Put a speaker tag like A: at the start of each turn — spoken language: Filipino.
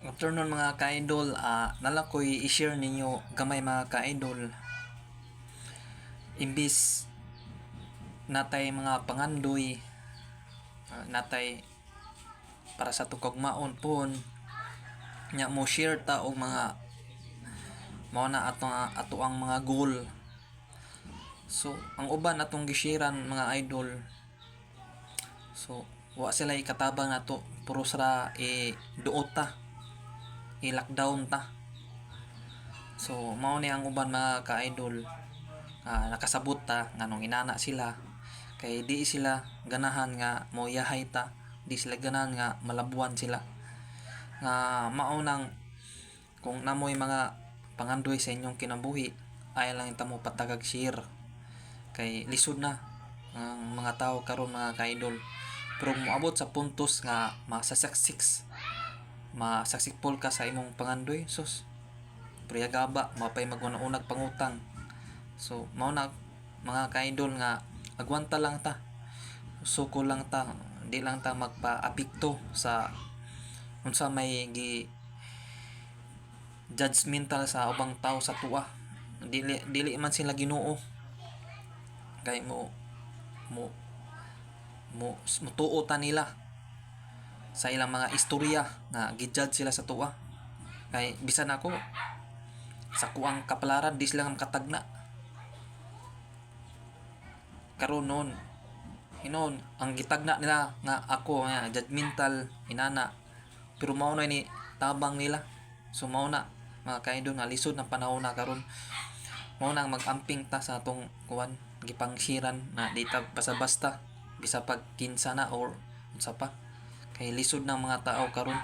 A: Afternoon mga ka-idol, nala ko'y i-share ninyo gamay mga ka-idol. Imbis natay mga pangandoy, natay para sa tukagmaon pon nya mo share ta og mga mao na ato ang mga goal. So ang uban atong gishiran mga idol, so wa sila ikatabang nato, puro sara duot ta, i-lockdown ta. So mao ni ang uban mga ka-idol, nakasabot ta nganong inana sila kay di sila ganahan nga mo yahay ta, di sila ganahan nga malabuan sila nga mao nang kung namoy mga pangandoy sa inyong kinabuhi ay lang ita mo patagag share kay lisod na ang mga tao karon mga ka-idol. Pero moabot sa puntos nga masaksikpol ka sa imong pangandoy, sus priyagaba mapay maguna-unag pangutang. So mao na mga ka-idol nga agwanta lang ta, suko lang ta, di lang ta magpa-apekto sa unsa may judgmental sa ubang tao sa tuwa. Dili man sila Ginoo kay mo mutuo ta nila sa ilang mga istorya nga gijudge sila sa tuwa. Kay bisan ako sa kuang kapalaran di sila makatagna karon noon hinon ang gitagna nila nga ako nga judgmental inana, pero mao na ni tabang nila. So mao na mga kaidol nga lisod na panahon na karon, mao nang mag-amping ta sa atong kuan gipangsiran na di ta basta-basta bisa pag kinsa na or unsa pa, kay lisod ng mga tao karon.